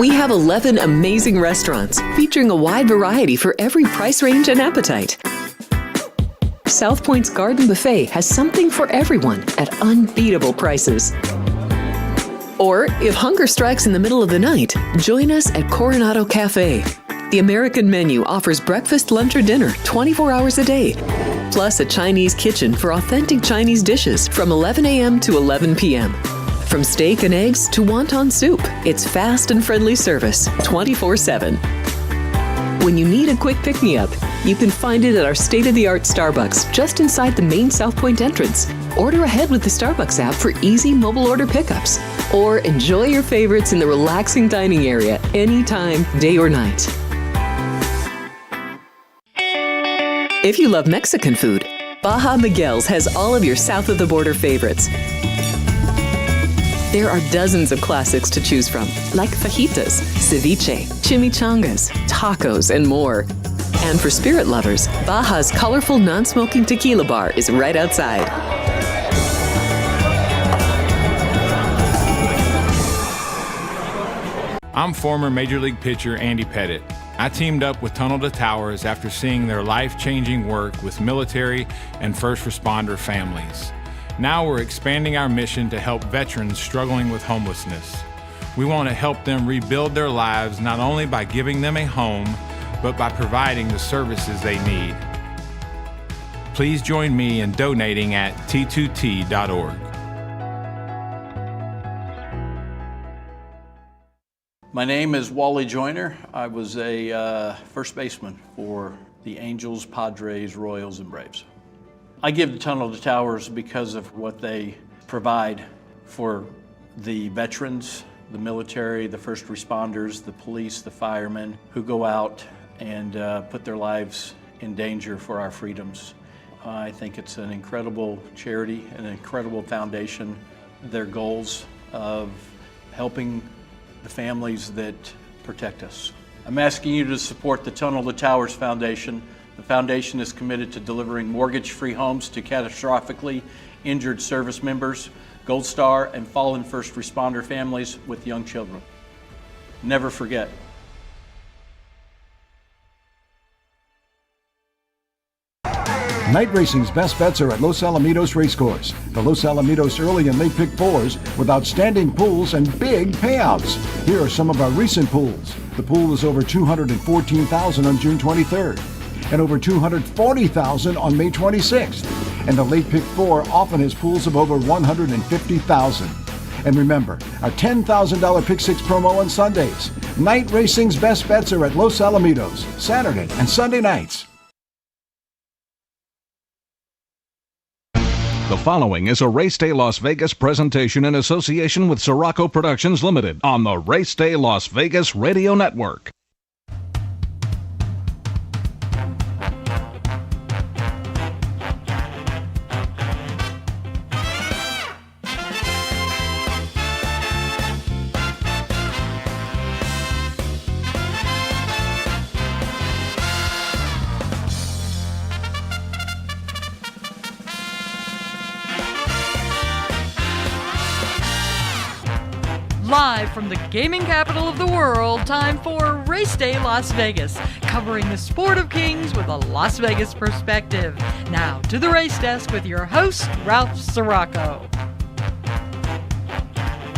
We have 11 amazing restaurants featuring a wide variety for every price range and appetite. South Point's Garden Buffet has something for everyone at unbeatable prices. Or, if hunger strikes in the middle of the night, join us at Coronado Cafe. The American menu offers breakfast, lunch, or dinner 24 hours a day, plus a Chinese kitchen for authentic Chinese dishes from 11 a.m. to 11 p.m. From steak and eggs to wonton soup, it's fast and friendly service 24/7. When you need a quick pick-me-up, you can find it at our state-of-the-art Starbucks just inside the main South Point entrance. Order ahead with the Starbucks app for easy mobile order pickups. Or enjoy your favorites in the relaxing dining area anytime, day or night. If you love Mexican food, Baja Miguel's has all of your south of the border favorites. There are dozens of classics to choose from, like fajitas, ceviche, chimichangas, tacos, and more. And for spirit lovers, Baja's colorful non-smoking tequila bar is right outside. I'm former Major League pitcher Andy Pettitte. I teamed up with Tunnel to Towers after seeing their life-changing work with military and first responder families. Now we're expanding our mission to help veterans struggling with homelessness. We want to help them rebuild their lives not only by giving them a home, but by providing the services they need. Please join me in donating at t2t.org. My name is Wally Joyner. I was a first baseman for the Angels, Padres, Royals, and Braves. I give the Tunnel to Towers because of what they provide for the veterans, the military, the first responders, the police, the firemen who go out and put their lives in danger for our freedoms. I think it's an incredible charity, an incredible foundation. Their goals of helping the families that protect us. I'm asking you to support the Tunnel to Towers Foundation. The foundation is committed to delivering mortgage-free homes to catastrophically injured service members, Gold Star, and fallen first responder families with young children. Never forget. Night racing's best bets are at Los Alamitos Racecourse. The Los Alamitos early and late pick fours with outstanding pools and big payouts. Here are some of our recent pools. The pool is over $214,000 on June 23rd and over $240,000 on May 26th. And the late pick four often has pools of over $150,000. And remember, our $10,000 pick six promo on Sundays. Night racing's best bets are at Los Alamitos, Saturday and Sunday nights. The following is a Race Day Las Vegas presentation in association with Siraco Productions Limited on the Race Day Las Vegas Radio Network. Live from the gaming capital of the world, time for Race Day Las Vegas, covering the sport of kings with a Las Vegas perspective. Now to the race desk with your host, Ralph Siraco.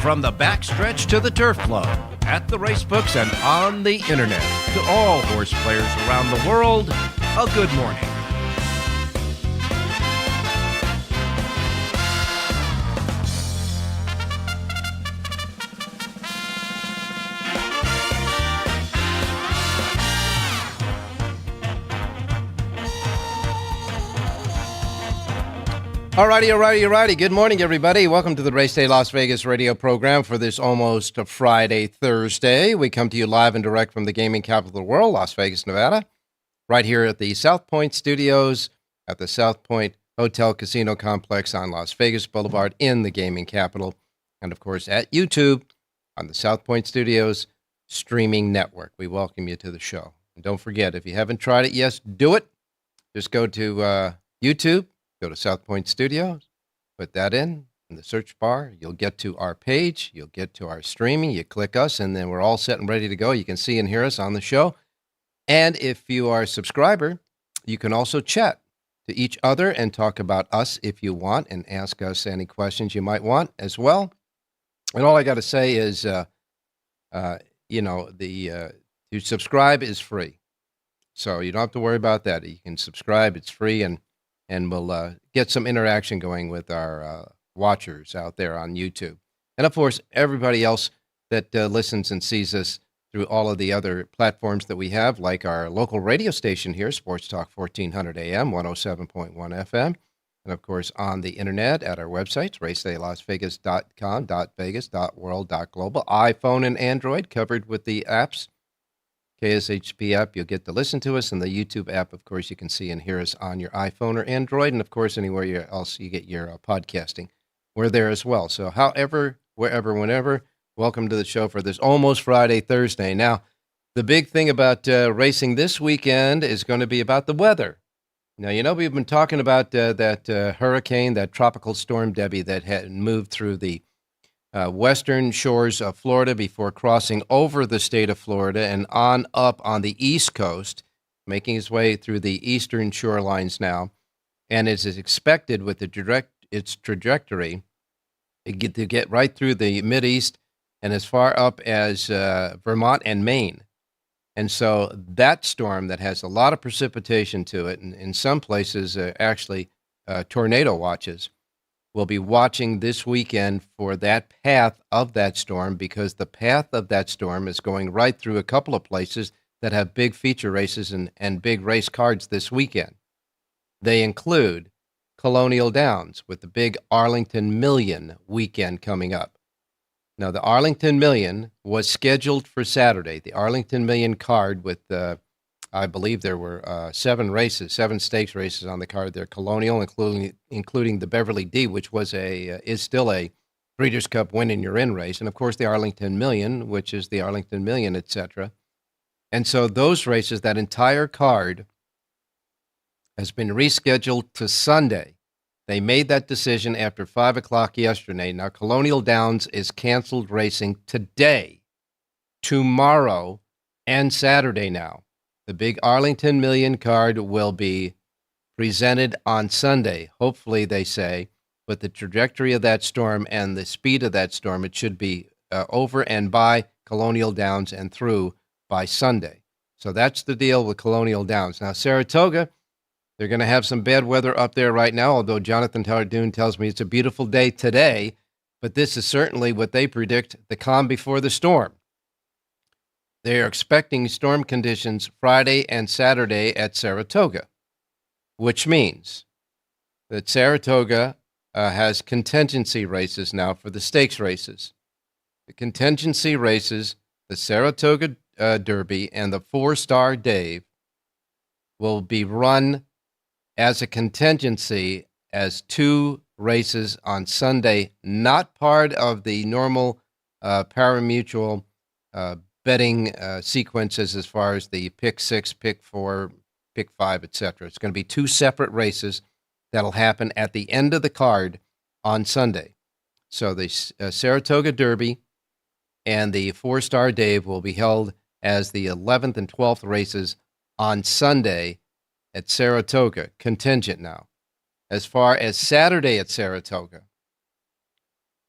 From the backstretch to the turf club, at the race books and on the internet, to all horse players around the world, a good morning. Alrighty. Good morning, everybody. Welcome to the Race Day Las Vegas radio program for this almost Friday, Thursday. We come to you live and direct from the gaming capital of the world, Las Vegas, Nevada, right here at the South Point Studios at the South Point Hotel Casino Complex on Las Vegas Boulevard in the gaming capital, and of course at YouTube on the South Point Studios streaming network. We welcome you to the show. And don't forget, if you haven't tried it, yes, do it. Just go to YouTube. Go to South Point Studios, put that in, In the search bar, you'll get to our page, you'll get to our streaming, you click us, and then we're all set and ready to go. You can see and hear us on the show. And if you are a subscriber, you can also chat to each other and talk about us if you want and ask us any questions you might want as well. And all I got to say is, to subscribe is free. So you don't have to worry about that. You can subscribe. It's free, and we'll get some interaction going with our watchers out there on YouTube. And, of course, everybody else that listens and sees us through all of the other platforms that we have, like our local radio station here, Sports Talk 1400 AM, 107.1 FM. And, of course, on the internet at our websites, racedaylasvegas.com, .vegas, .world, .global, iPhone and Android, covered with the apps. KSHP app, you'll get to listen to us. And the YouTube app, of course, you can see and hear us on your iPhone or Android. And, of course, anywhere else you get your podcasting. We're there as well. So however, wherever, whenever, welcome to the show for this almost Friday, Thursday. Now, the big thing about racing this weekend is going to be about the weather. Now, we've been talking about that hurricane, that tropical storm Debbie that had moved through the western shores of Florida before crossing over the state of Florida and on up on the East Coast, making its way through the eastern shorelines now. And it is expected with its trajectory to get right through the Mideast and as far up as Vermont and Maine. And so that storm that has a lot of precipitation to it, and in some places actually tornado watches, will be watching this weekend for that path of that storm, because the path of that storm is going right through a couple of places that have big feature races and big race cards this weekend. They include Colonial Downs with the big Arlington Million weekend coming up. Now, the Arlington Million was scheduled for Saturday. The Arlington Million card with, I believe there were 7 stakes races on the card there. Colonial, including the Beverly D, which is still a Breeders' Cup win-in-your-in race. And, of course, the Arlington Million, which is the Arlington Million, etc. And so those races, that entire card, has been rescheduled to Sunday. They made that decision after 5 o'clock yesterday. Now, Colonial Downs is canceled racing today, tomorrow, and Saturday now. The big Arlington Million card will be presented on Sunday, hopefully, they say. But the trajectory of that storm and the speed of that storm, it should be over and by Colonial Downs and through by Sunday. So that's the deal with Colonial Downs. Now, Saratoga, they're going to have some bad weather up there right now, although Jonathan Tardoon tells me it's a beautiful day today. But this is certainly what they predict, the calm before the storm. They are expecting storm conditions Friday and Saturday at Saratoga, which means that Saratoga has contingency races now for the stakes races. The contingency races, the Saratoga Derby and the 4-Star Dave, will be run as a contingency as 2 races on Sunday, not part of the normal pari-mutuel betting sequences as far as the pick 6, pick 4, pick 5, etc. It's going to be 2 separate races that'll happen at the end of the card on Sunday. So the Saratoga Derby and the 4-Star Dave will be held as the 11th and 12th races on Sunday at Saratoga, contingent now. As far as Saturday at Saratoga,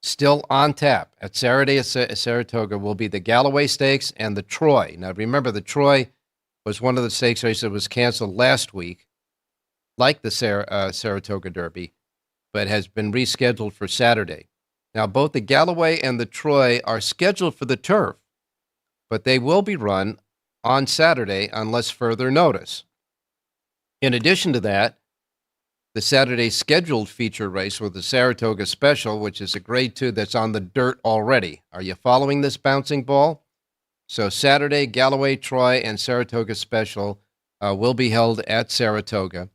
still on tap at Saturday at Saratoga will be the Galloway Stakes and the Troy. Now, remember, the Troy was one of the stakes races that was canceled last week, like the Saratoga Derby, but has been rescheduled for Saturday. Now, both the Galloway and the Troy are scheduled for the turf, but they will be run on Saturday unless further notice. In addition to that, the Saturday scheduled feature race with the Saratoga Special, which is a Grade 2 that's on the dirt already. Are you following this bouncing ball? So Saturday, Galloway, Troy, and Saratoga Special will be held at Saratoga.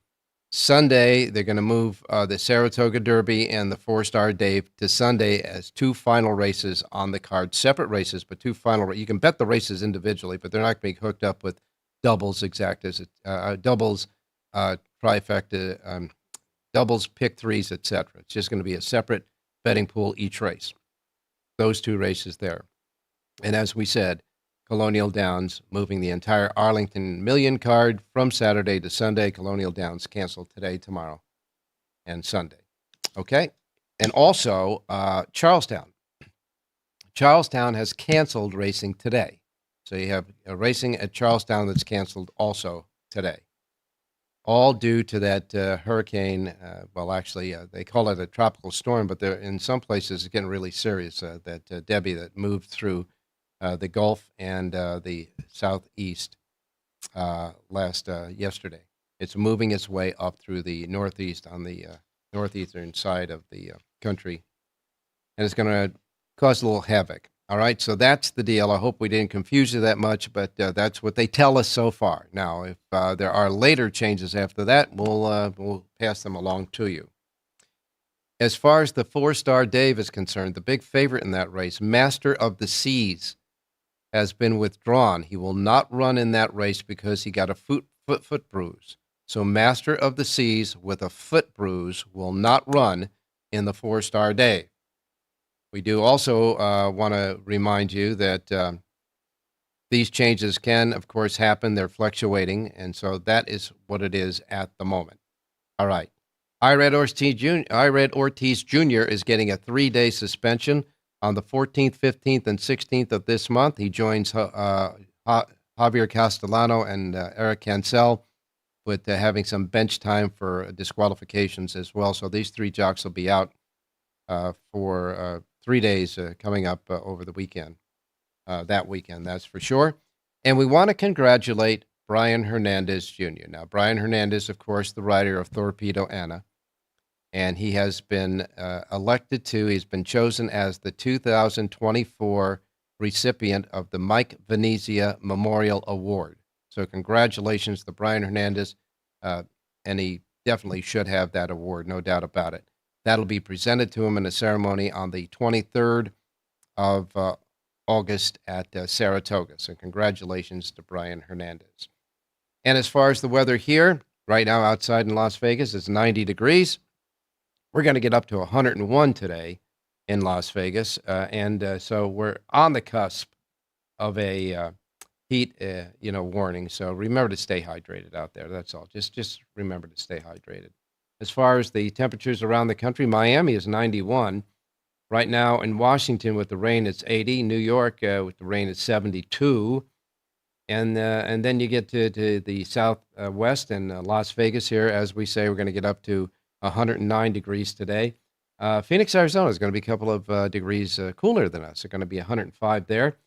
Sunday, they're going to move the Saratoga Derby and the 4-Star Dave to Sunday as 2 final races on the card. Separate races, but 2 final. You can bet the races individually, but they're not going to be hooked up with doubles, exactas, doubles, trifecta, doubles, pick 3s, etc. It's just going to be a separate betting pool each race. Those 2 races there. And as we said, Colonial Downs moving the entire Arlington Million card from Saturday to Sunday. Colonial Downs canceled today, tomorrow, and Sunday. Okay? And also, Charlestown. Charlestown has canceled racing today. So you have a racing at Charlestown that's canceled also today. All due to that hurricane. They call it a tropical storm, but in some places it's getting really serious. That Debbie that moved through the Gulf and the southeast yesterday. It's moving its way up through the northeast on the northeastern side of the country, and it's going to cause a little havoc. All right, so that's the deal. I hope we didn't confuse you that much, but that's what they tell us so far. Now, if there are later changes after that, we'll pass them along to you. As far as the 4-Star Dave is concerned, the big favorite in that race, Master of the Seas, has been withdrawn. He will not run in that race because he got a foot bruise. So Master of the Seas with a foot bruise will not run in the 4-Star Dave. We do also want to remind you that these changes can, of course, happen. They're fluctuating, and so that is what it is at the moment. All right. Ired Ortiz Jr. is getting a 3-day suspension on the 14th, 15th, and 16th of this month. He joins Javier Castellano and Eric Cancel with having some bench time for disqualifications as well. So these 3 jocks will be out for 3 days coming up over the weekend, that weekend, that's for sure. And we want to congratulate Brian Hernandez Jr. Now, Brian Hernandez, of course, the rider of Torpedo Anna, and he has been he's been chosen as the 2024 recipient of the Mike Venezia Memorial Award. So congratulations to Brian Hernandez, and he definitely should have that award, no doubt about it. That'll be presented to him in a ceremony on the 23rd of August at Saratoga. So congratulations to Brian Hernandez. And as far as the weather here, right now outside in Las Vegas, it's 90 degrees. We're going to get up to 101 today in Las Vegas. So we're on the cusp of a heat warning. So remember to stay hydrated out there. That's all. Just remember to stay hydrated. As far as the temperatures around the country, Miami is 91. Right now in Washington with the rain, it's 80. New York with the rain, it's 72. And then you get to the southwest and Las Vegas here. As we say, we're going to get up to 109 degrees today. Phoenix, Arizona is going to be a couple of degrees cooler than us. It's going to be 105 there.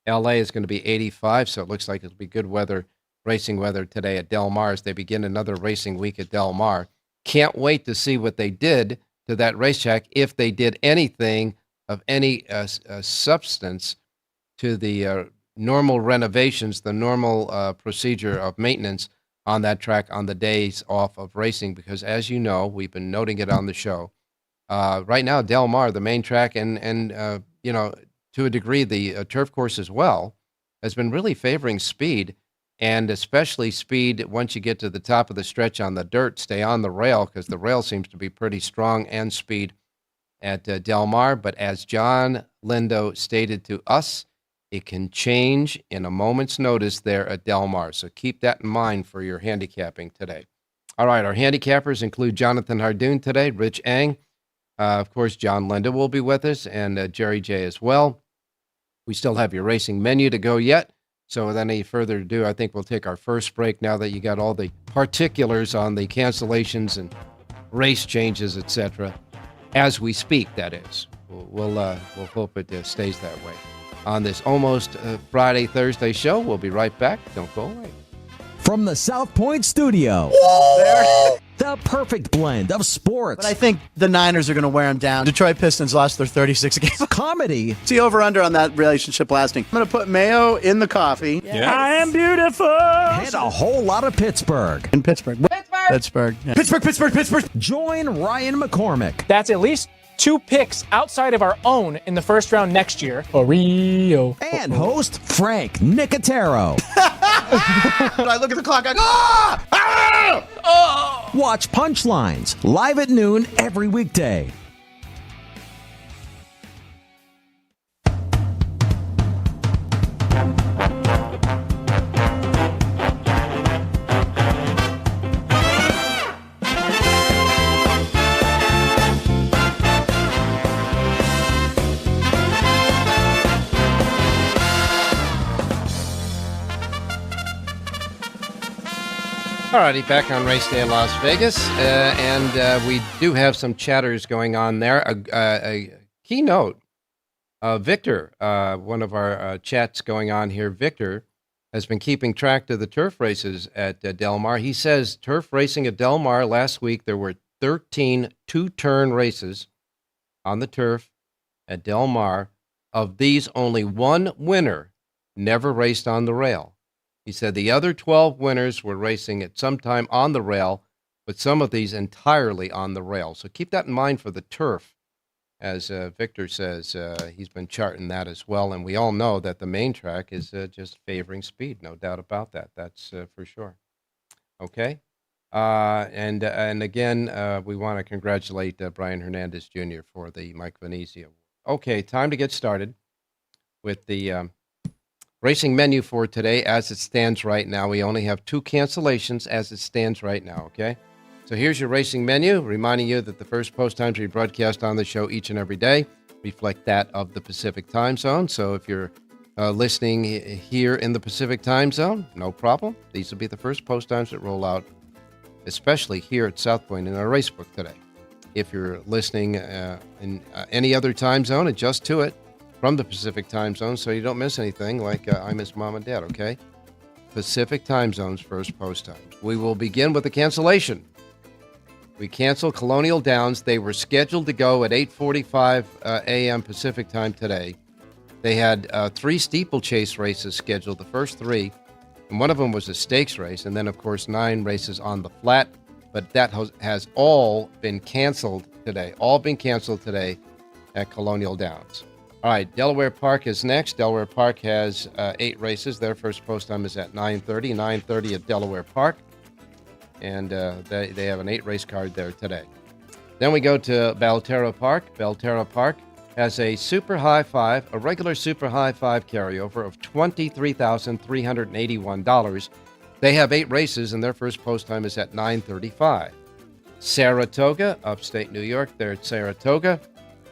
LA is going to be 85, so it looks like it'll be good weather, racing weather today at Del Mar as they begin another racing week at Del Mar. Can't wait to see what they did to that racetrack, if they did anything of any substance to the normal renovations, the normal procedure of maintenance on that track on the days off of racing. Because as you know, we've been noting it on the show. Right now, Del Mar, the main track, and to a degree, the turf course as well, has been really favoring speed. And especially speed once you get to the top of the stretch on the dirt. Stay on the rail because the rail seems to be pretty strong, and speed at Del Mar. But as John Lindo stated to us, it can change in a moment's notice there at Del Mar. So keep that in mind for your handicapping today. All right, our handicappers include Jonathan Hardoon today, Rich Eng. Of course, John Lindo will be with us, and Jerry J as well. We still have your racing menu to go yet. So without any further ado, I think we'll take our first break now that you got all the particulars on the cancellations and race changes, etc. As we speak, that is. We'll hope it stays that way. On this almost Friday, Thursday show, we'll be right back. Don't go away. From the South Point studio, the perfect blend of sports. But I think the Niners are going to wear them down. Detroit Pistons lost their 36 games. Comedy. See over-under on that relationship lasting. I'm going to put mayo in the coffee. Yes. I am beautiful. And a whole lot of Pittsburgh. In Pittsburgh. Pittsburgh. Yeah. Pittsburgh. Join Ryan McCormick. That's at least 2 picks outside of our own in the first round next year. For real. And host Frank Nicotero. I look at the clock, I go, ah! Ah! Oh! Watch Punchlines live at noon every weekday. Alrighty, back on Race Day in Las Vegas, and we do have some chatters going on there. A keynote, Victor, one of our chats going on here. Victor has been keeping track of the turf races at Del Mar. He says turf racing at Del Mar last week, there were 13 two-turn races on the turf at Del Mar. Of these, only one winner never raced on the rail. He said the other 12 winners were racing at some time on the rail, but some of these entirely on the rail. So keep that in mind for the turf. As Victor says, he's been charting that as well. And we all know that the main track is just favoring speed. No doubt about that. That's for sure. Okay. And again, we want to congratulate Brian Hernandez Jr. for the Mike Venezia Award. Okay, time to get started with the racing menu for today as it stands right now. We only have 2 cancellations as it stands right now, okay? So here's your racing menu, reminding you that the first post times we broadcast on the show each and every day reflect that of the Pacific time zone. So if you're listening here in the Pacific time zone, no problem. These will be the first post times that roll out, especially here at South Point in our racebook today. If you're listening in any other time zone, adjust to it from the Pacific time zone so you don't miss anything like I miss Mom and Dad, okay? Pacific time zone's first post times. We will begin with the cancellation. We canceled Colonial Downs. They were scheduled to go at 8:45 a.m. Pacific time today. They had 3 steeplechase races scheduled, the first 3, and one of them was a stakes race, and then, of course, 9 races on the flat, but that has all been canceled today, at Colonial Downs. All right, Delaware Park is next. Delaware Park has 8 races. Their first post time is at 9:30 at Delaware Park. And they have an 8-race card there today. Then we go to Belterra Park. Belterra Park has a super high five, a regular super high five carryover of $23,381. They have 8 races, and their first post time is at 9:35. Saratoga, upstate New York. They're at Saratoga.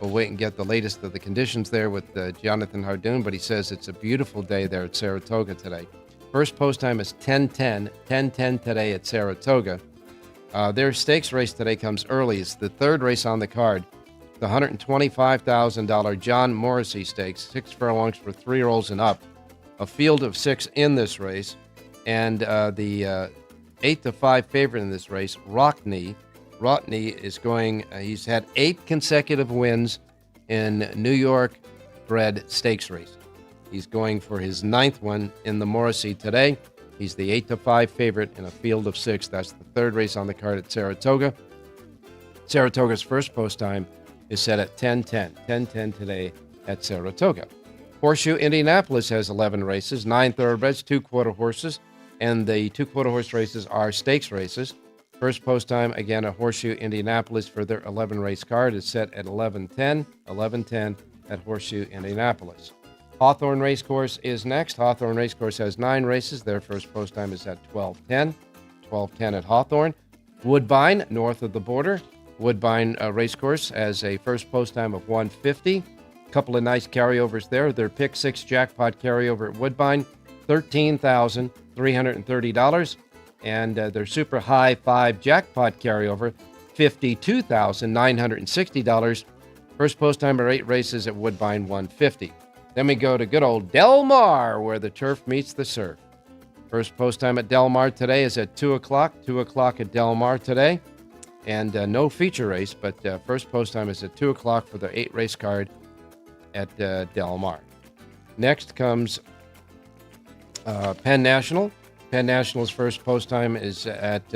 We'll wait and get the latest of the conditions there with Jonathan Hardoon, but he says it's a beautiful day there at Saratoga today. First post time is 10:10 today at Saratoga. Their stakes race today comes early. It's the 3rd race on the card, the $125,000 John Morrissey Stakes, 6 furlongs for 3-year-olds and up. A field of 6 in this race, and the 8-5 favorite in this race, Rockney. Rockney is going, he's had 8 consecutive wins in New York bred stakes race. He's going for his 9th one in the Morrissey today. He's the 8-5 favorite in a field of 6. That's the 3rd race on the card at Saratoga. Saratoga's first post time is set at 10:10 today at Saratoga. Horseshoe Indianapolis has 11 races, 9 thoroughbreds, 2 quarter horses, and the 2 quarter horse races are stakes races. First post time, again, at Horseshoe Indianapolis for their 11-race card is set at 11:10 at Horseshoe Indianapolis. Hawthorne Racecourse is next. Hawthorne Racecourse has 9 races. Their first post time is at 12:10 at Hawthorne. Woodbine, north of the border. Woodbine Racecourse has a first post time of 1:50. Couple of nice carryovers there. Their pick 6 jackpot carryover at Woodbine, $13,330. And their super high 5 jackpot carryover, $52,960. First post time are 8 races at Woodbine, 150. Then we go to good old Del Mar, where the turf meets the surf. First post time at Del Mar today is at 2 o'clock. 2 o'clock at Del Mar today. And no feature race, but first post time is at 2 o'clock for the 8-race card at Del Mar. Next comes Penn National. Penn National's first post time is at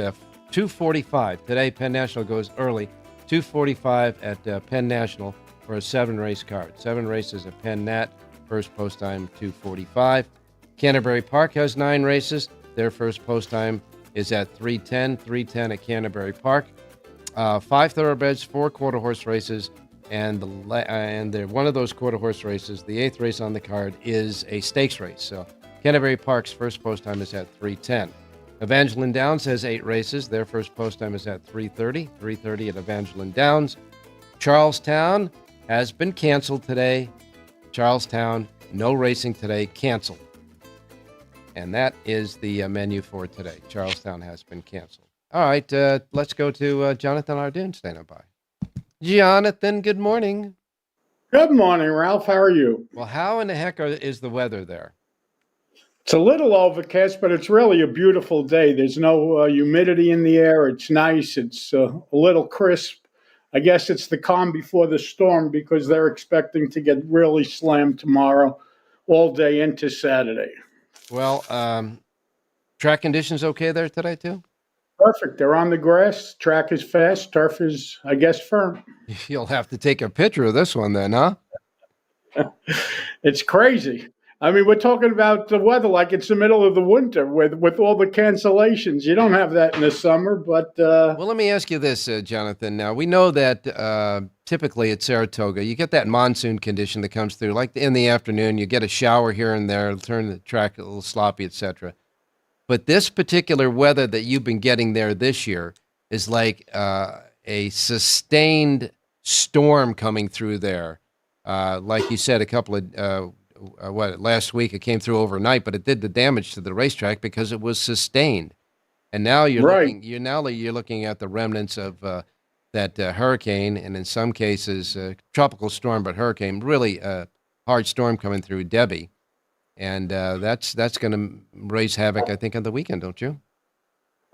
2:45. Today, Penn National goes early, 2:45 at Penn National for a 7-race card. 7 races at Penn Nat, first post time 2:45. Canterbury Park has 9 races. Their first post time is at 3:10 at Canterbury Park. 5 thoroughbreds, 4 quarter horse races, And one of those quarter horse races, the 8th race on the card, is a stakes race. So Canterbury Park's first post time is at 3:10. Evangeline Downs has 8 races. Their first post time is at 3:30. 3:30 at Evangeline Downs. Charlestown has been canceled today. Charlestown, no racing today, canceled. And that is the menu for today. Charlestown has been canceled. All right, let's go to Jonathan Ardoon standing by. Jonathan, good morning. Good morning, Ralph. How are you? Well, how in the heck is the weather there? It's a little overcast, but it's really a beautiful day. There's no humidity in the air. It's nice. It's a little crisp. I guess it's the calm before the storm because they're expecting to get really slammed tomorrow all day into Saturday. Well, track conditions okay there today, too? Perfect. They're on the grass. Track is fast. Turf is, I guess, firm. You'll have to take a picture of this one then, huh? It's crazy. I mean, we're talking about the weather like it's the middle of the winter with all the cancellations. You don't have that in the summer, but... Well, let me ask you this, Jonathan. Now, we know that typically at Saratoga, you get that monsoon condition that comes through. Like in the afternoon, you get a shower here and there, turn the track a little sloppy, etc. But this particular weather that you've been getting there this year is like a sustained storm coming through there. Like you said, a couple of... last week it came through overnight, but it did the damage to the racetrack because it was sustained. And now you're looking at the remnants of that hurricane, and in some cases tropical storm, but hurricane, really hard storm coming through Debbie, and that's going to raise havoc, I think, on the weekend, don't you?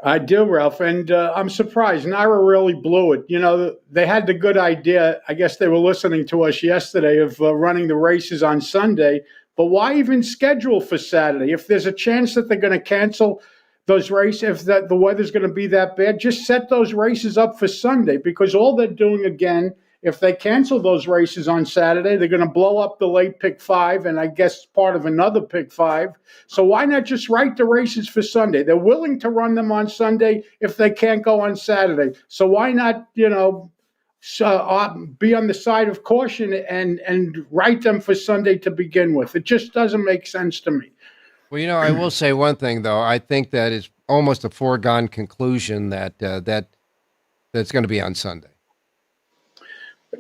I do, Ralph, and I'm surprised. Naira really blew it. You know, they had the good idea. I guess they were listening to us yesterday of running the races on Sunday. But why even schedule for Saturday? If there's a chance that they're going to cancel those races, if the weather's going to be that bad, just set those races up for Sunday. Because all they're doing, again, if they cancel those races on Saturday, they're going to blow up the late pick 5 and I guess part of another pick 5. So why not just write the races for Sunday? They're willing to run them on Sunday if they can't go on Saturday. So why not, be on the side of caution and write them for Sunday to begin with? It just doesn't make sense to me. Well, I will say one thing, though. I think that is almost a foregone conclusion that that's going to be on Sunday.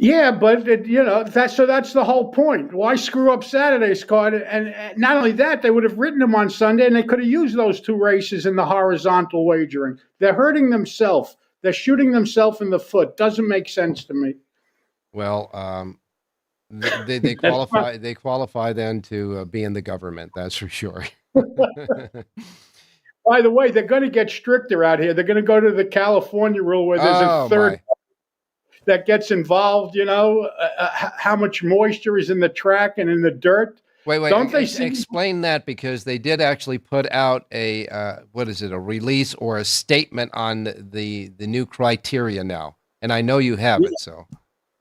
Yeah, but that's the whole point. Why screw up Saturday's card? And not only that, they would have written them on Sunday, and they could have used those 2 races in the horizontal wagering. They're hurting themselves. They're shooting themselves in the foot. Doesn't make sense to me. Well, they qualify. They qualify then to be in the government. That's for sure. By the way, they're going to get stricter out here. They're going to go to the California rule where there's a third that gets involved, how much moisture is in the track and in the dirt. Wait, don't they explain that? Because they did actually put out a release or a statement on the new criteria now. And I know you have it, so.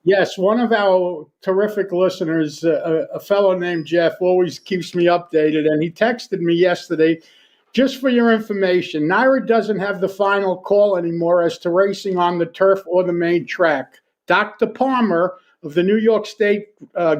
Yes, one of our terrific listeners, a fellow named Jeff, always keeps me updated. And he texted me yesterday, just for your information, Naira doesn't have the final call anymore as to racing on the turf or the main track. Dr. Palmer of the New York State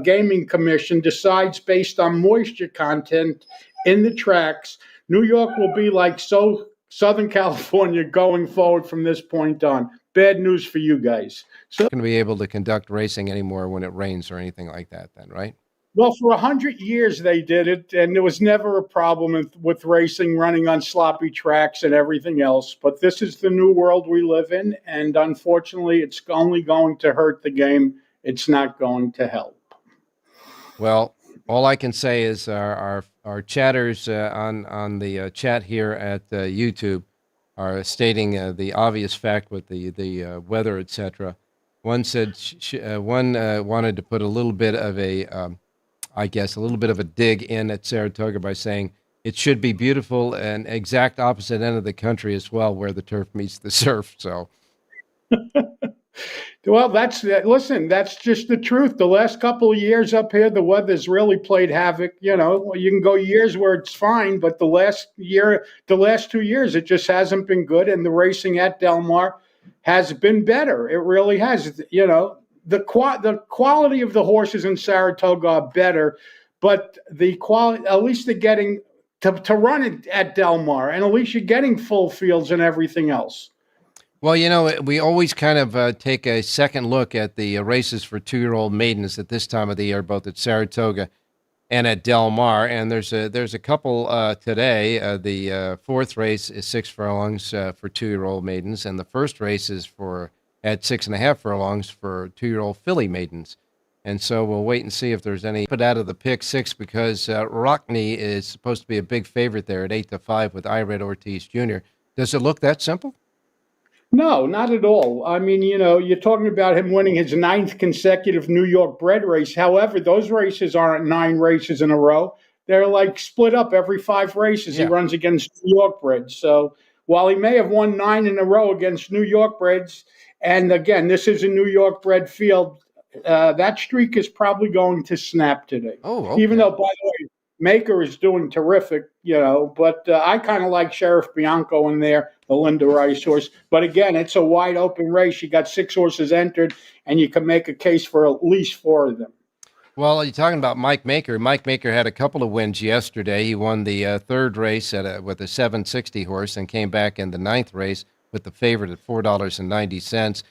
Gaming Commission decides based on moisture content in the tracks. New York will be like Southern California going forward from this point on. Bad news for you guys. So, not going to be able to conduct racing anymore when it rains or anything like that then, right? Well, for 100 years they did it, and there was never a problem with racing running on sloppy tracks and everything else. But this is the new world we live in, and unfortunately, it's only going to hurt the game. It's not going to help. Well, all I can say is our chatters on the chat here at YouTube are stating the obvious fact with the weather, etc. One said one wanted to put a little bit of a dig in at Saratoga by saying it should be beautiful and exact opposite end of the country as well, where the turf meets the surf. So, well, that's just the truth. The last couple of years up here, the weather's really played havoc. You can go years where it's fine, but the last 2 years, it just hasn't been good. And the racing at Del Mar has been better. It really has. the quality of the horses in Saratoga are better, but the quality, at least they're getting to run it at Del Mar, and at least you're getting full fields and everything else. Well, we always kind of take a second look at the races for 2-year-old maidens at this time of the year, both at Saratoga and at Del Mar. And there's a couple today. The fourth race is 6 furlongs for 2-year-old maidens, and the first race is at 6.5 furlongs for 2-year-old filly maidens. And so we'll wait and see if there's any put out of the pick 6, because Rockney is supposed to be a big favorite there at 8-5 with Ired Ortiz Jr. Does it look that simple? No, not at all. I mean, you're talking about him winning his 9th consecutive New York bred race. However, those races aren't 9 races in a row. They're like split up every 5 races. Yeah. He runs against New York breds. So while he may have won 9 in a row against New York breds, and again, this is a New York bred field, that streak is probably going to snap today. Oh, okay. Even though, by the way, Maker is doing terrific, but I kind of like Sheriff Bianco in there, the Linda Rice horse. But again, it's a wide open race. You got 6 horses entered, and you can make a case for at least 4 of them. Well, you're talking about Mike Maker. Mike Maker had a couple of wins yesterday. He won the third race with a 760 horse and came back in the 9th race with the favorite at $4.90,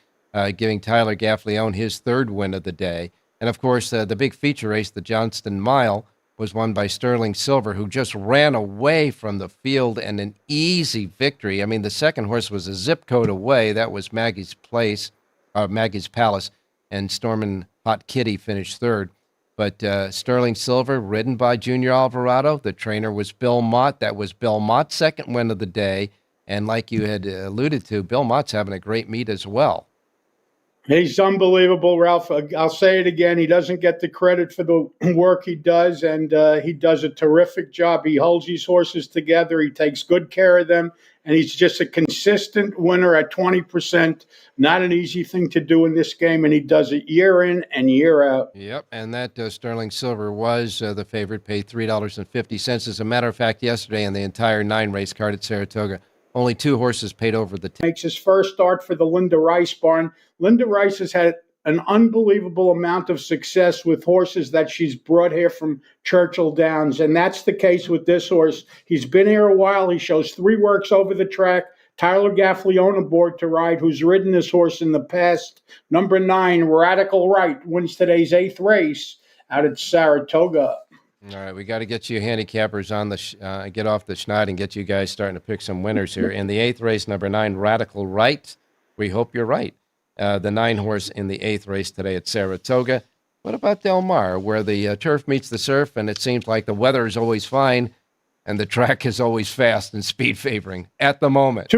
giving Tyler Gaffleone his 3rd win of the day. And, of course, the big feature race, the Johnston Mile, was won by Sterling Silver, who just ran away from the field and an easy victory. I mean, the second horse was a zip code away. That was Maggie's Palace, and Stormin' Hot Kitty finished 3rd. But Sterling Silver, ridden by Junior Alvarado. The trainer was Bill Mott. That was Bill Mott's 2nd win of the day. And like you had alluded to, Bill Mott's having a great meet as well. He's unbelievable, Ralph. I'll say it again. He doesn't get the credit for the work he does, and he does a terrific job. He holds these horses together. He takes good care of them, and he's just a consistent winner at 20%. Not an easy thing to do in this game, and he does it year in and year out. Yep, and that Sterling Silver was the favorite, paid $3.50. As a matter of fact, yesterday in the entire 9-race card at Saratoga, only 2 horses paid over the 10. Makes his first start for the Linda Rice barn. Linda Rice has had an unbelievable amount of success with horses that she's brought here from Churchill Downs, and that's the case with this horse. He's been here a while. He shows 3 works over the track. Tyler Gaffleone aboard to ride, who's ridden this horse in the past. Number 9, Radical Right, wins today's 8th race out at Saratoga. All right, we got to get you handicappers on the get off the schneid and get you guys starting to pick some winners here. In the 8th race, number 9, Radical Right. We hope you're right. The 9 horse in the 8th race today at Saratoga. What about Del Mar, where the turf meets the surf, and it seems like the weather is always fine and the track is always fast and speed favoring at the moment?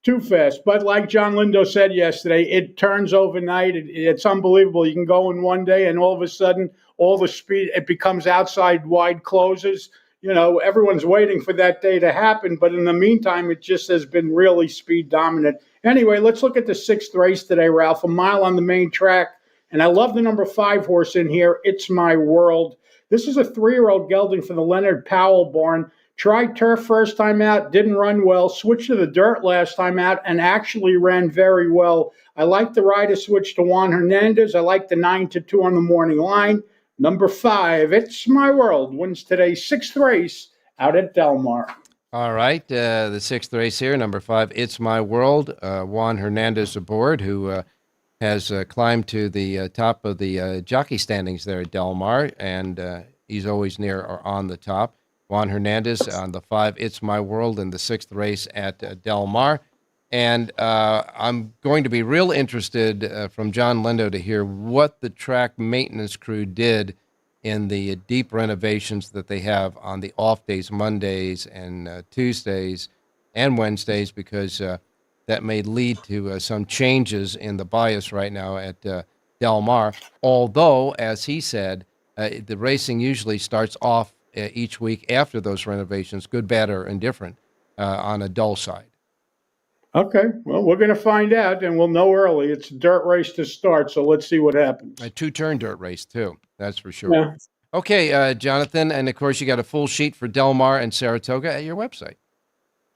Too fast. But like John Lindo said yesterday, it turns overnight. It's unbelievable. You can go in one day and all of a sudden, all the speed, it becomes outside wide closes. Everyone's waiting for that day to happen. But in the meantime, it just has been really speed dominant. Anyway, let's look at the 6th race today, Ralph. A mile on the main track. And I love the number 5 horse in here, It's My World. This is a 3-year-old gelding for the Leonard Powell barn. Tried turf first time out, didn't run well. Switched to the dirt last time out and actually ran very well. I like the rider switch to Juan Hernandez. I like the 9-2 on the morning line. Number 5, It's My World, wins today's 6th race out at Del Mar. All right, the 6th race here, number 5, It's My World. Juan Hernandez aboard, who has climbed to the top of the jockey standings there at Del Mar, and he's always near or on the top. Juan Hernandez on the 5, It's My World, in the 6th race at Del Mar. And I'm going to be real interested from John Lindo to hear what the track maintenance crew did in the deep renovations that they have on the off days, Mondays and Tuesdays and Wednesdays, because that may lead to some changes in the bias right now at Del Mar. Although, as he said, the racing usually starts off each week after those renovations, good, bad, or indifferent, on a dull side. Okay, well, we're going to find out, and we'll know early. It's a dirt race to start, so let's see what happens. A 2-turn dirt race, too. That's for sure. Yeah. Okay, Jonathan, and of course you got a full sheet for Del Mar and Saratoga at your website.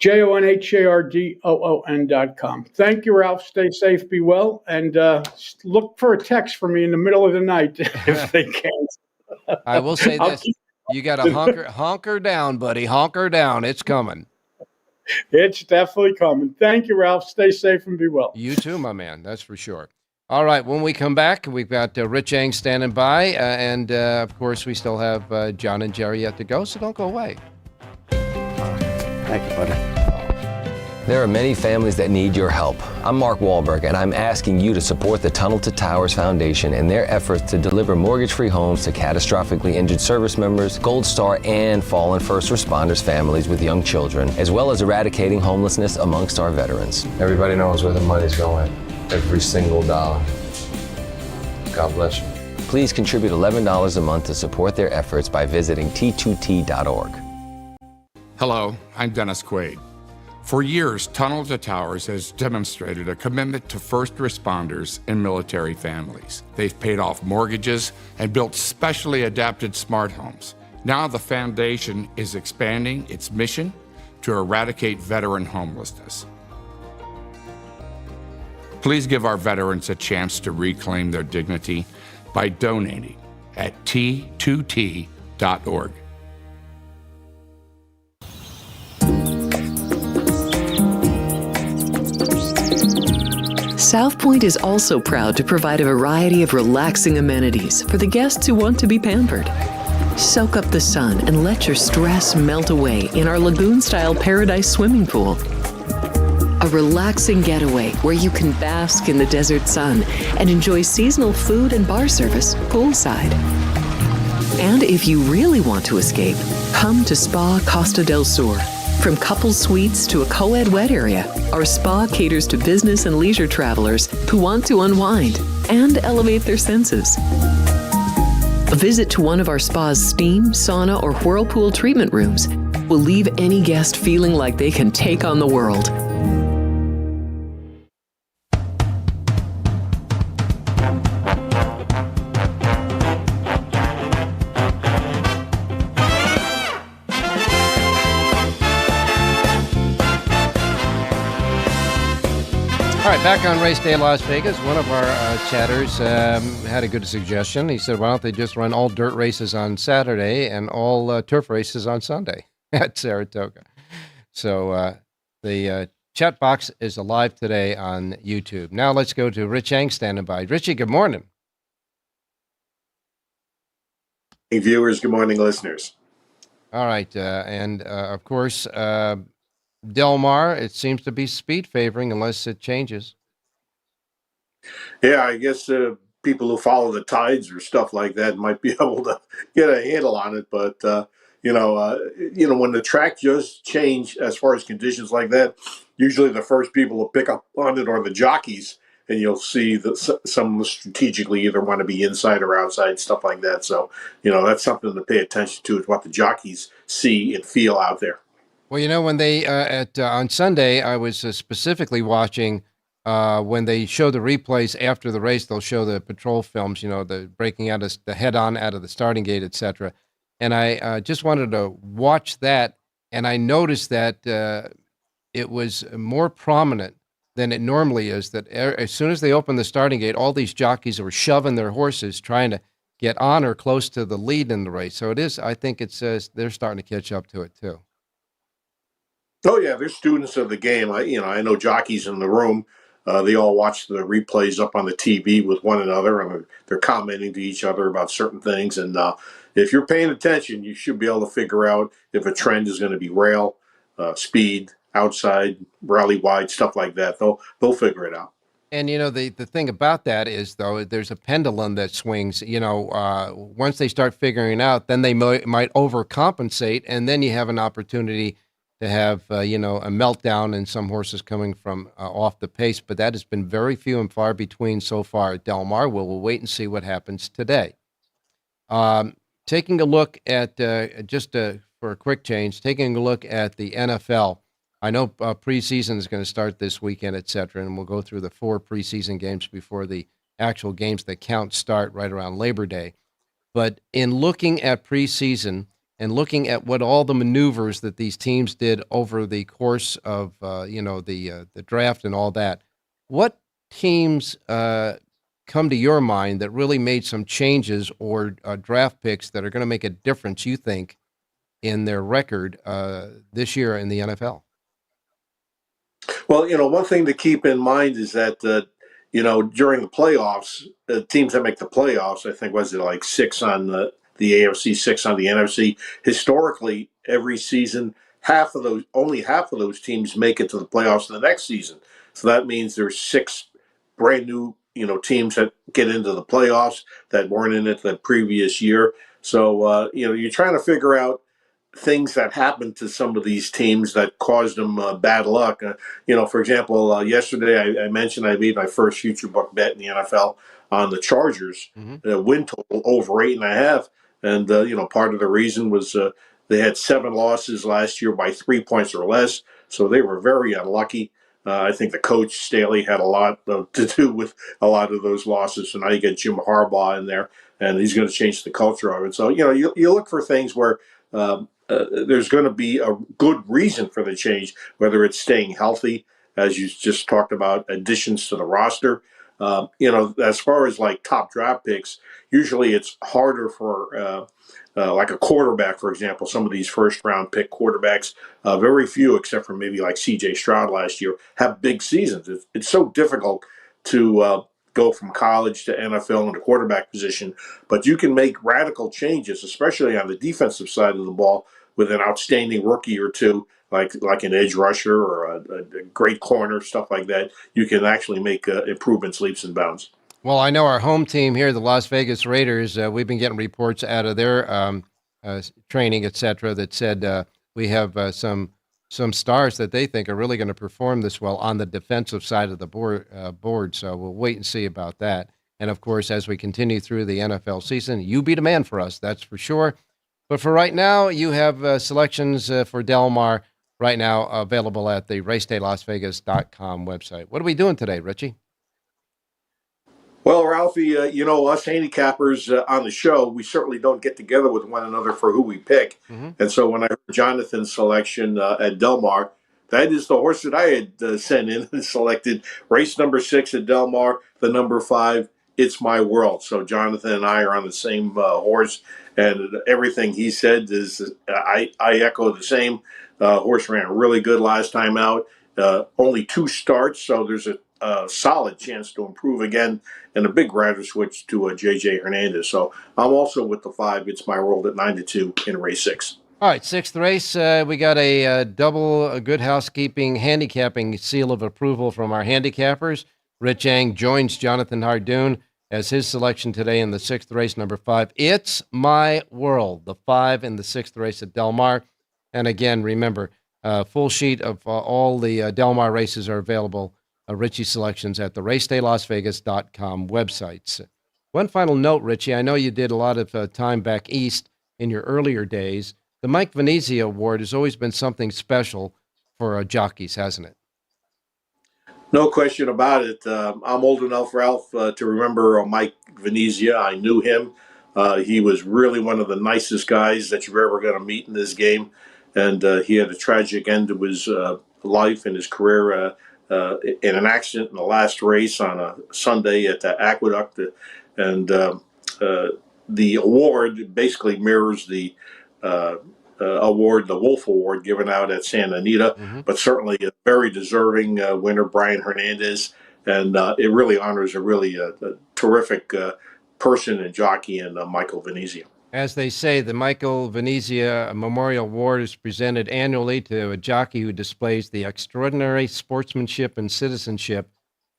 JONHARDOON.com. Thank you, Ralph. Stay safe, be well, and look for a text from me in the middle of the night if they can. I will say this. You got to honker down, buddy. Honker down. It's coming. It's definitely coming. Thank you, Ralph. Stay safe and be well. You too, my man. That's for sure. All right. When we come back, we've got Rich Eng standing by. And, of course, we still have John and Jerry yet to go. So don't go away. Thank you, buddy. There are many families that need your help. I'm Mark Wahlberg, and I'm asking you to support the Tunnel to Towers Foundation in their efforts to deliver mortgage-free homes to catastrophically injured service members, Gold Star, and fallen first responders families with young children, as well as eradicating homelessness amongst our veterans. Everybody knows where the money's going. Every single dollar. God bless you. Please contribute $11 a month to support their efforts by visiting t2t.org. Hello, I'm Dennis Quaid. For years, Tunnel to Towers has demonstrated a commitment to first responders and military families. They've paid off mortgages and built specially adapted smart homes. Now the foundation is expanding its mission to eradicate veteran homelessness. Please give our veterans a chance to reclaim their dignity by donating at t2t.org. South Point is also proud to provide a variety of relaxing amenities for the guests who want to be pampered. Soak up the sun and let your stress melt away in our lagoon-style Paradise swimming pool. A relaxing getaway where you can bask in the desert sun and enjoy seasonal food and bar service poolside. And if you really want to escape, come to Spa Costa del Sur. From couple suites to a co-ed wet area, our spa caters to business and leisure travelers who want to unwind and elevate their senses. A visit to one of our spa's steam, sauna, or whirlpool treatment rooms will leave any guest feeling like they can take on the world. All right, back on Race Day Las Vegas, one of our chatters had a good suggestion. He said, why don't they just run all dirt races on Saturday and all turf races on Sunday at Saratoga? So the chat box is alive today on YouTube. Now let's go to Rich Eng standing by. Richie, good morning. Hey, viewers, good morning, listeners. All right, and of course, Del Mar, it seems to be speed favoring unless it changes. Yeah, I guess people who follow the tides or stuff like that might be able to get a handle on it. But when the track does change as far as conditions like that, usually the first people to pick up on it are the jockeys, and you'll see that some strategically either want to be inside or outside, stuff like that. So that's something to pay attention to, is what the jockeys see and feel out there. Well, when they on Sunday, I was specifically watching when they show the replays after the race. They'll show the patrol films, the breaking out of the head-on out of the starting gate, etc. And I just wanted to watch that, and I noticed that it was more prominent than it normally is. That as soon as they opened the starting gate, all these jockeys were shoving their horses, trying to get on or close to the lead in the race. So it is. I think it's they're starting to catch up to it too. Oh yeah, they're students of the game. I know jockeys in the room. They all watch the replays up on the TV with one another, and they're commenting to each other about certain things. And if you're paying attention, you should be able to figure out if a trend is going to be rail, speed, outside, rally wide, stuff like that. They'll figure it out. And the thing about that is, though, there's a pendulum that swings. Once they start figuring it out, then they might overcompensate, and then you have an opportunity to have a meltdown and some horses coming from off the pace. But that has been very few and far between so far at Del Mar. We'll wait and see what happens today. Taking a look at for a quick change, taking a look at the NFL. I know preseason is going to start this weekend, et cetera, and we'll go through the 4 preseason games before the actual games that count start right around Labor Day. But in looking at preseason, and looking at what all the maneuvers that these teams did over the course of the draft and all that, what teams come to your mind that really made some changes or draft picks that are going to make a difference, you think, in their record this year in the NFL? Well, one thing to keep in mind is that, during the playoffs, the teams that make the playoffs, I think, was it like six on the AFC, six on the NFC? Historically, every season, only half of those teams make it to the playoffs in the next season. So that means there's six brand new, teams that get into the playoffs that weren't in it the previous year. So, you're trying to figure out things that happened to some of these teams that caused them bad luck. For example, yesterday I mentioned I made my first future book bet in the NFL on the Chargers, win total over 8.5. And, part of the reason was they had 7 losses last year by 3 points or less. So they were very unlucky. I think the coach, Staley, had a lot to do with a lot of those losses. So now you get Jim Harbaugh in there, and he's going to change the culture of it. So, you look for things where there's going to be a good reason for the change, whether it's staying healthy, as you just talked about, additions to the roster. As far as like top draft picks, usually it's harder for like a quarterback, for example. Some of these first round pick quarterbacks, very few, except for maybe like C.J. Stroud last year, have big seasons. It's so difficult to go from college to NFL in the quarterback position, but you can make radical changes, especially on the defensive side of the ball, with an outstanding rookie or two, like an edge rusher or a great corner, stuff like that. You can actually make improvements leaps and bounds. Well, I know our home team here, the Las Vegas Raiders, we've been getting reports out of their training, et cetera, that said we have some stars that they think are really going to perform this well on the defensive side of the board. So we'll wait and see about that. And, of course, as we continue through the NFL season, you be the man for us, that's for sure. But for right now, you have selections for Del Mar right now available at the racedaylasvegas.com website. What are we doing today, Richie? Well, Ralphie, us handicappers on the show, we certainly don't get together with one another for who we pick. And so when I heard Jonathan's selection at Del Mar, that is the horse that I had sent in and selected. Race number 6 at Del Mar, the number 5, It's My World. So Jonathan and I are on the same horse, and everything he said is I echo the same. Horse ran really good last time out. Only 2 starts, so there's a solid chance to improve again, and a big rider switch to J.J. Hernandez. So I'm also with the 5, It's My World, at 9-2 in race 6. All right, 6th race, we got a double Good Housekeeping handicapping seal of approval from our handicappers. Rich Eng joins Jonathan Hardoon as his selection today in the 6th race, number 5. It's My World, the 5 in the 6th race at Del Mar. And again, remember, full sheet of all the Del Mar races are available, Richie selections, at the racedaylasvegas.com websites. One final note, Richie, I know you did a lot of time back east in your earlier days. The Mike Venezia Award has always been something special for jockeys, hasn't it? No question about it. I'm old enough, Ralph, to remember Mike Venezia. I knew him. He was really one of the nicest guys that you're ever going to meet in this game. And he had a tragic end to his life and his career in an accident in the last race on a Sunday at the Aqueduct. And the award basically mirrors the award, the Wolf Award, given out at Santa Anita, but certainly a very deserving winner, Brian Hernandez. And it really honors a terrific person and jockey in Michael Venezia. As they say, the Michael Venezia Memorial Award is presented annually to a jockey who displays the extraordinary sportsmanship and citizenship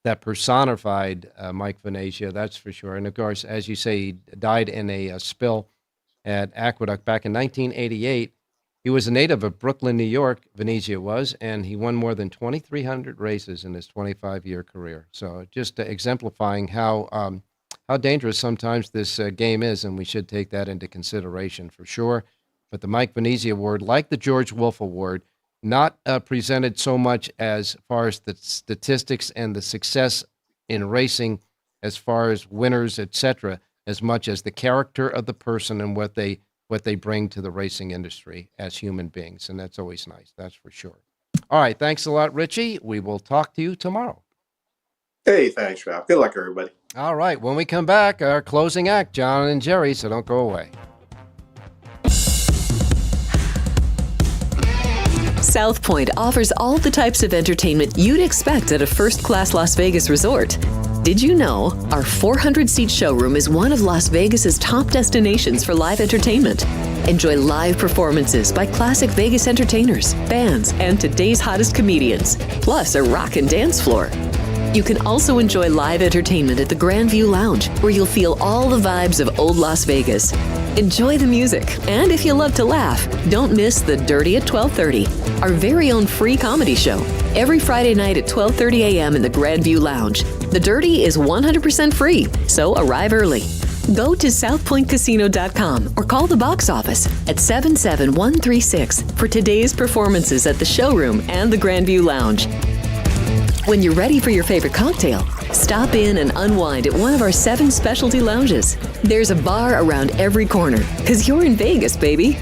that personified Mike Venezia, that's for sure. And of course, as you say, he died in a spill at Aqueduct back in 1988. He was a native of Brooklyn, New York, Venezia was, and he won more than 2,300 races in his 25-year career. So just exemplifying how dangerous sometimes this game is, and we should take that into consideration for sure. But the Mike Venezia Award, like the George Wolf Award, not presented so much as far as the statistics and the success in racing as far as winners, etc., as much as the character of the person and what they what they bring to the racing industry as human beings, and that's always nice. That's for sure. All right, thanks a lot, Richie. We will talk to you tomorrow. Hey, thanks, Ralph. Good luck, everybody. All right, when we come back, our closing act, John and Jerry, so don't go away. South Point offers all the types of entertainment you'd expect at a first-class Las Vegas resort. Did you know our 400-seat showroom is one of Las Vegas's top destinations for live entertainment? Enjoy live performances by classic Vegas entertainers, bands, and today's hottest comedians, plus a rockin' dance floor. You can also enjoy live entertainment at the Grandview Lounge, where you'll feel all the vibes of old Las Vegas. Enjoy the music, and if you love to laugh, don't miss The Dirty at 12:30, our very own free comedy show, every Friday night at 12:30 a.m. in the Grandview Lounge. The Dirty is 100% free, so arrive early. Go to southpointcasino.com or call the box office at 77136 for today's performances at the showroom and the Grandview Lounge. When you're ready for your favorite cocktail, stop in and unwind at one of our 7 specialty lounges. There's a bar around every corner, because you're in Vegas, baby.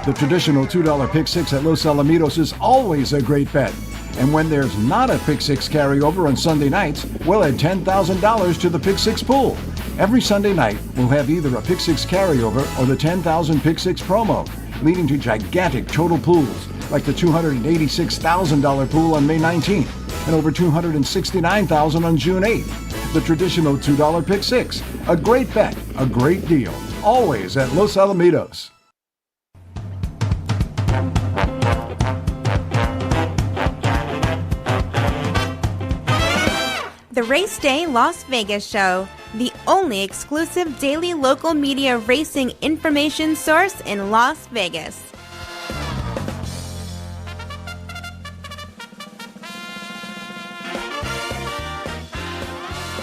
The traditional $2 Pick Six at Los Alamitos is always a great bet. And when there's not a Pick Six carryover on Sunday nights, we'll add $10,000 to the Pick Six pool. Every Sunday night, we'll have either a Pick Six carryover or the 10,000 Pick Six promo, leading to gigantic total pools, like the $286,000 pool on May 19th and over $269,000 on June 8th. The traditional $2 Pick Six, a great bet, a great deal, always at Los Alamitos. The Race Day Las Vegas Show, the only exclusive daily local media racing information source in Las Vegas.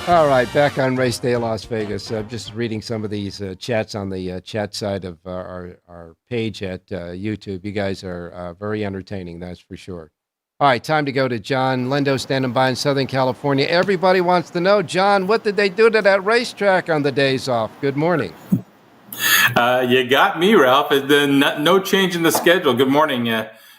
All right, back on Race Day Las Vegas. Just reading some of these chats on the chat side of our page at YouTube. You guys are very entertaining, that's for sure. All right, time to go to John Lindo, standing by in Southern California. Everybody wants to know, John, what did they do to that racetrack on the days off? Good morning. You got me, Ralph. No change in the schedule. Good morning.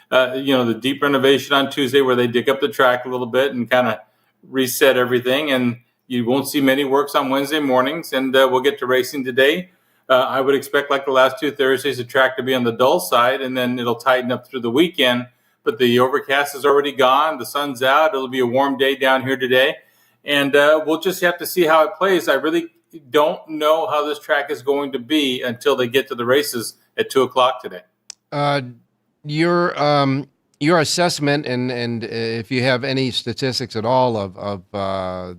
The deep renovation on Tuesday where they dig up the track a little bit and kind of reset everything. And you won't see many works on Wednesday mornings, and we'll get to racing today. I would expect, like the last 2 Thursdays, the track to be on the dull side, and then it'll tighten up through the weekend. But the overcast is already gone. The sun's out. It'll be a warm day down here today. And we'll just have to see how it plays. I really don't know how this track is going to be until they get to the races at 2 o'clock today. Your assessment, and if you have any statistics at all of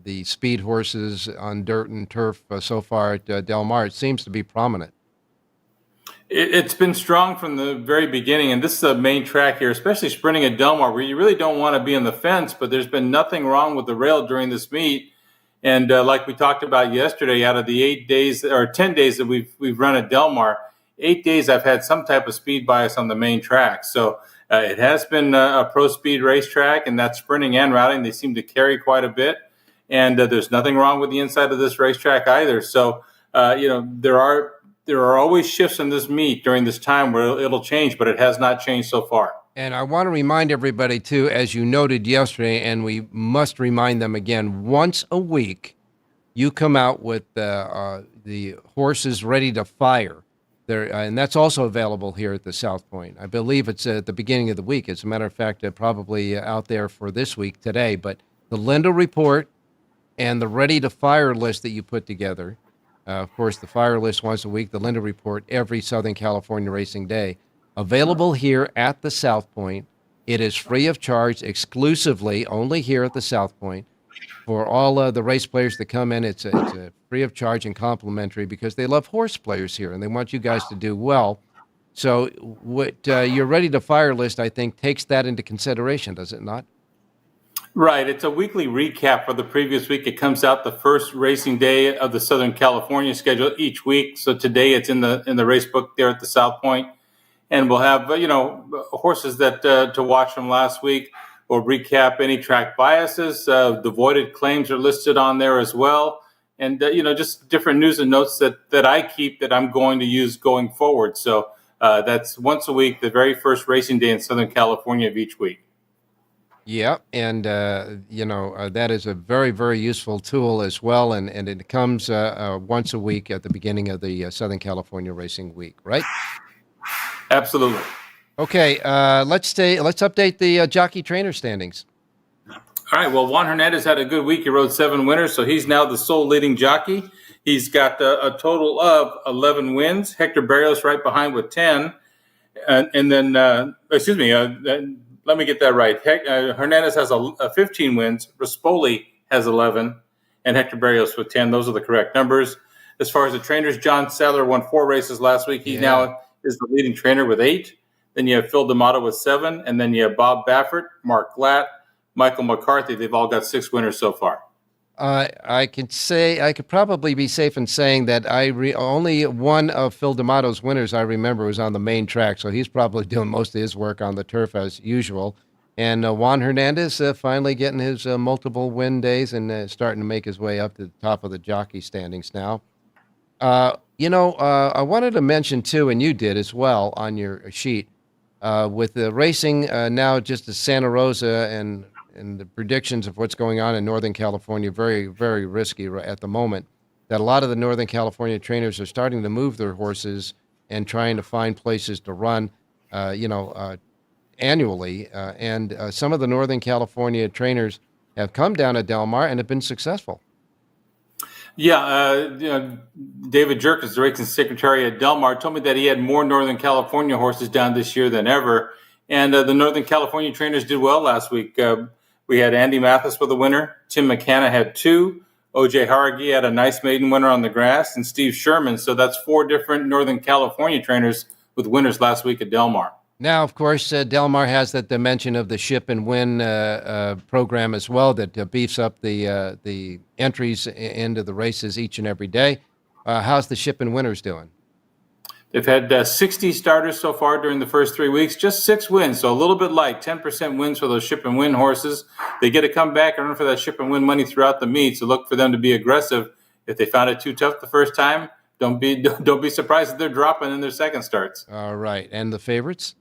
the speed horses on dirt and turf so far at Del Mar, it seems to be prominent. It's been strong from the very beginning, and this is a main track here, especially sprinting at Del Mar, where you really don't want to be on the fence, but there's been nothing wrong with the rail during this meet. And like we talked about yesterday, out of the 8 days or 10 days that we've run at Del Mar, 8 days I've had some type of speed bias on the main track. So it has been a pro speed racetrack, and that's sprinting and routing. They seem to carry quite a bit, and there's nothing wrong with the inside of this racetrack either. So, there are always shifts in this meet during this time where it'll change, but it has not changed so far. And I want to remind everybody, too, as you noted yesterday, and we must remind them again, once a week, you come out with the horses ready to fire. And that's also available here at the South Point. I believe it's at the beginning of the week. As a matter of fact, probably out there for this week today. But the Lindo Report and the Ready to Fire list that you put together, of course, the Fire list once a week, the Lindo Report every Southern California Racing Day, available here at the South Point. It is free of charge, exclusively only here at the South Point. For all the race players that come in, it's a free of charge and complimentary because they love horse players here and they want you guys to do well. So what your Ready to Fire list, I think, takes that into consideration, does it not? Right. It's a weekly recap for the previous week. It comes out the first racing day of the Southern California schedule each week. So today it's in the race book there at the South Point. And we'll have, horses that to watch from last week. We'll recap any track biases. The voided claims are listed on there as well. and just different news and notes that I keep that I'm going to use going forward. So that's once a week, the very first racing day in Southern California of each week. Yeah, and that is a very, very useful tool as well, and it comes once a week at the beginning of the Southern California Racing Week, right? Absolutely. Okay, let's update the jockey trainer standings. All right. Well, Juan Hernandez had a good week. He rode 7 winners, so he's now the sole leading jockey. He's got a total of 11 wins. Hector Barrios right behind with 10, and then let me get that right. Hernandez has 15 wins. Rispoli has 11, and Hector Barrios with 10. Those are the correct numbers. As far as the trainers, John Sadler won 4 races last week. He now is the leading trainer with 8. Then you have Phil D'Amato with 7, and then you have Bob Baffert, Mark Glatt, Michael McCarthy. They've all got 6 winners so far. I could probably be safe in saying that only one of Phil D'Amato's winners I remember was on the main track, so he's probably doing most of his work on the turf as usual. And Juan Hernandez finally getting his multiple win days and starting to make his way up to the top of the jockey standings now. I wanted to mention too, and you did as well on your sheet, with the racing now just as Santa Rosa and the predictions of what's going on in Northern California, very, very risky at the moment, that a lot of the Northern California trainers are starting to move their horses and trying to find places to run, annually. And some of the Northern California trainers have come down to Del Mar and have been successful. Yeah, David Jerkins, the racing secretary at Del Mar, told me that he had more Northern California horses down this year than ever. And the Northern California trainers did well last week. We had Andy Mathis with a winner. Tim McKenna had 2. O.J. Haragi had a nice maiden winner on the grass, and Steve Sherman. So that's 4 different Northern California trainers with winners last week at Del Mar. Now, of course, Del Mar has that dimension of the ship and win program as well that beefs up the entries into the races each and every day. How's the ship and winners doing? They've had 60 starters so far during the first 3 weeks, just 6 wins, so a little bit light, 10% wins for those ship and win horses. They get to come back and run for that ship and win money throughout the meet, so look for them to be aggressive. If they found it too tough the first time, don't be surprised if they're dropping in their second starts. All right, and the favorites?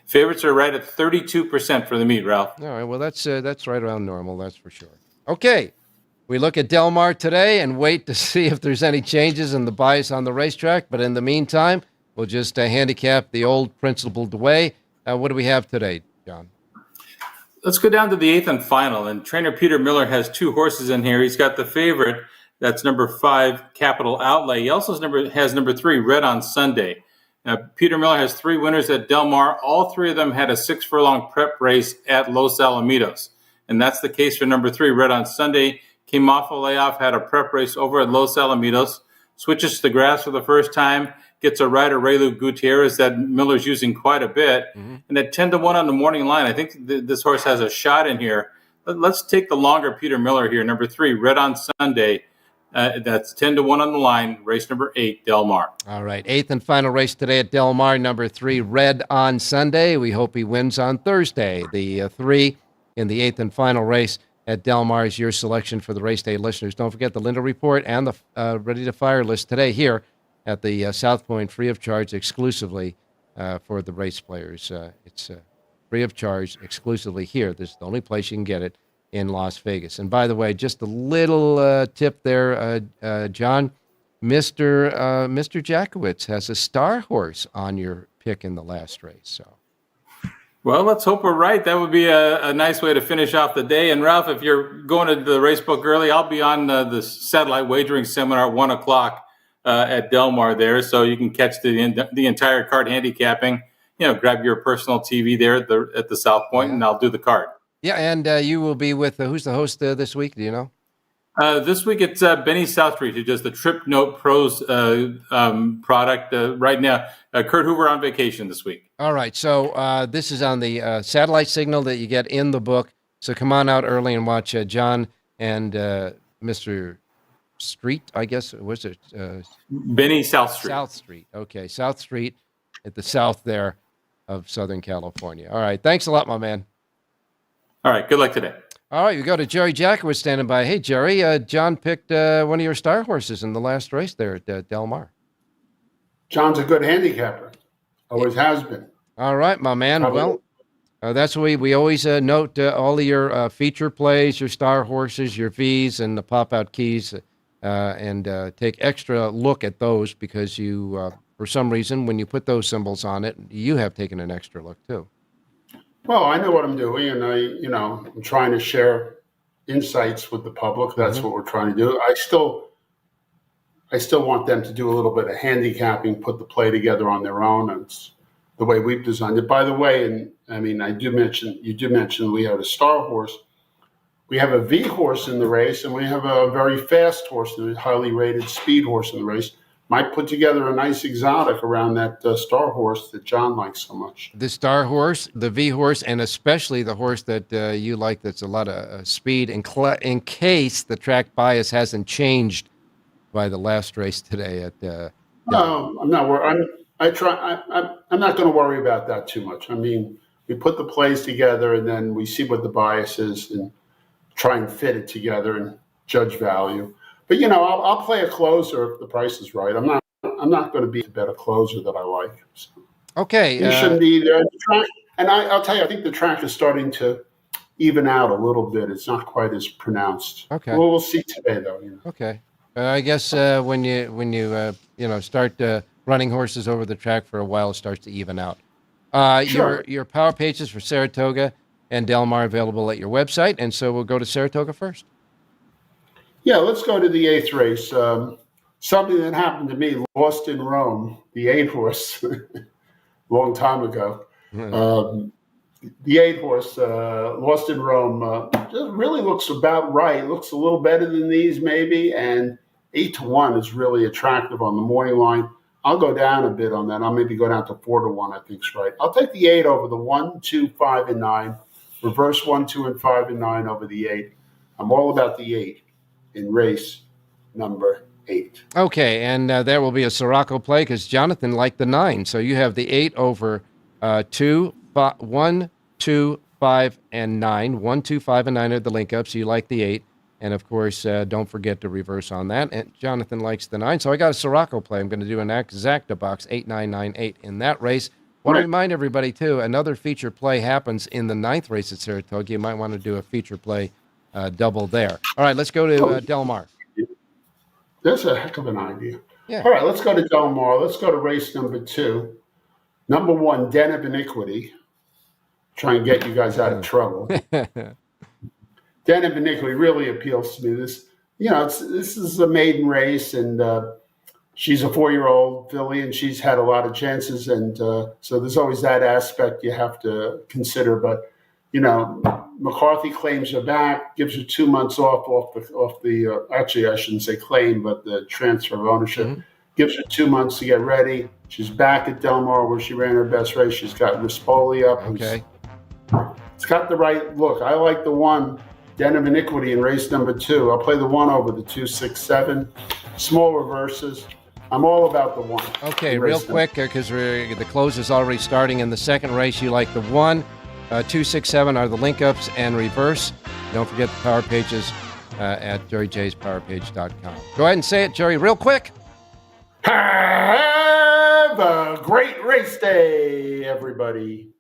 Favorites are right at 32% for the meet, Ralph. All right, well, that's right around normal, that's for sure. Okay. We look at Del Mar today and wait to see if there's any changes in the bias on the racetrack. But in the meantime, we'll just handicap the old principled way. What do we have today, John? Let's go down to the 8th and final. And trainer Peter Miller has 2 horses in here. He's got the favorite. That's number 5, Capital Outlay. He also has number 3, Red on Sunday. Now, Peter Miller has 3 winners at Del Mar. All 3 of them had a 6-furlong prep race at Los Alamitos. And that's the case for number 3, Red on Sunday. Came off a layoff, had a prep race over at Los Alamitos, switches to the grass for the first time, gets a rider, Raylu Gutierrez, that Miller's using quite a bit. Mm-hmm. And at 10-1 on the morning line, I think this horse has a shot in here. Let's take the longer Peter Miller here, number 3, Red on Sunday. That's 10-1 on the line, race number 8, Del Mar. All right, 8th and final race today at Del Mar, number 3, Red on Sunday. We hope he wins on Thursday. The 3 in the 8th and final race at Del Mar is your selection for the race day listeners. Don't forget the Linda Report and the Ready to Fire list today here at the South Point, free of charge exclusively for the race players. It's free of charge exclusively here. This is the only place you can get it in Las Vegas. And by the way, just a little tip there, John, Mr. Jackowitz has a star horse on your pick in the last race. So. Well, let's hope we're right. That would be a nice way to finish off the day. And Ralph, if you're going to the race book early, I'll be on the satellite wagering seminar at 1 o'clock at Del Mar there, so you can catch the entire card handicapping. Grab your personal TV there at the South Point, and I'll do the card. Yeah, and you will be with who's the host this week? Do you know? This week it's Benny Southstreet, who does the Trip Note Pros product right now. Kurt Hoover on vacation this week. All right, so this is on the satellite signal that you get in the book. So come on out early and watch John and Mr. Street, I guess. Was it? Benny Southstreet. Southstreet. Okay, Southstreet at the south there of Southern California. All right, thanks a lot, my man. All right, good luck today. All right, we go to Jerry Jackowitz standing by. Hey, Jerry, John picked one of your star horses in the last race there at Del Mar. John's a good handicapper. Always has been. All right, my man. Probably. Well, that's what we always note all of your feature plays, your star horses, your Vs, and the pop-out keys, and take extra look at those because you, for some reason, when you put those symbols on it, you have taken an extra look too. Well, I know what I'm doing, and I'm trying to share insights with the public. That's what we're trying to do. I still want them to do a little bit of handicapping, put the play together on their own. And it's the way we've designed it. By the way, and I mean, you did mention we have a star horse. We have a V horse in the race, and we have a very fast horse, a highly rated speed horse in the race. Might put together a nice exotic around that star horse that John likes so much. The star horse, the V horse, and especially the horse that you like that's a lot of speed in case the track bias hasn't changed by the last race today at No, I'm not worried. I'm not going to worry about that too much. I mean, we put the plays together and then we see what the bias is and try and fit it together and judge value. But I'll play a closer if the price is right. I'm not going to be a better closer that I like. So. Okay. You shouldn't be there. And I'll tell you, I think the track is starting to even out a little bit. It's not quite as pronounced. Okay. Well, we'll see today, though. Okay. I guess when you start running horses over the track for a while, it starts to even out. Sure. Your power pages for Saratoga and Del Mar available at your website, and so we'll go to Saratoga first. Yeah, let's go to the 8th race. Something that happened to me, Lost in Rome, the 8 horse, long time ago. The 8 horse, Lost in Rome, just really looks about right. Looks a little better than these maybe, and 8-1 is really attractive on the morning line. I'll go down a bit on that. I'll maybe go down to 4-1, I think is right. I'll take the 8 over the 1, 2, 5, and 9. Reverse 1, 2, and 5, and 9 over the 8. I'm all about the 8 in race number 8. Okay, and there will be a Siraco play because Jonathan liked the 9. So you have the 8 over 2, 1, 2, 5, and 9. 1, 2, 5, and 9 are the link ups. So you like the 8. And of course, don't forget to reverse on that. And Jonathan likes the 9. So I got a Siraco play. I'm going to do an exacta box 8, 9, 9, 8 in that race. Want to remind everybody, too, another feature play happens in the 9th race at Saratoga. You might want to do a feature play double there. All right, let's go to Del Mar. That's a heck of an idea. Yeah. All right, let's go to Del Mar. Let's go to race number 2. Number 1, Den of Iniquity. Try and get you guys out of trouble. Den of Iniquity really appeals to me. This is a maiden race, and she's a 4-year-old filly, and she's had a lot of chances, and so there's always that aspect you have to consider. But McCarthy claims her back, gives her 2 months off the actually I shouldn't say claim, but the transfer of ownership. Gives her 2 months to get ready. She's back at Del Mar where she ran her best race. She's got Rispoli up. Okay. It's got the right look. I like the 1, Den of Iniquity in race number 2. I'll play the 1 over the 2, 6, 7. Small reverses. I'm all about the 1. Okay, real quick, because the close is already starting in the second race. You like the 1, 2, 6, 7 are the link ups and reverse. Don't forget the power pages at jerryjspowerpage.com. Go ahead and say it, Jerry, real quick. Have a great race day, everybody.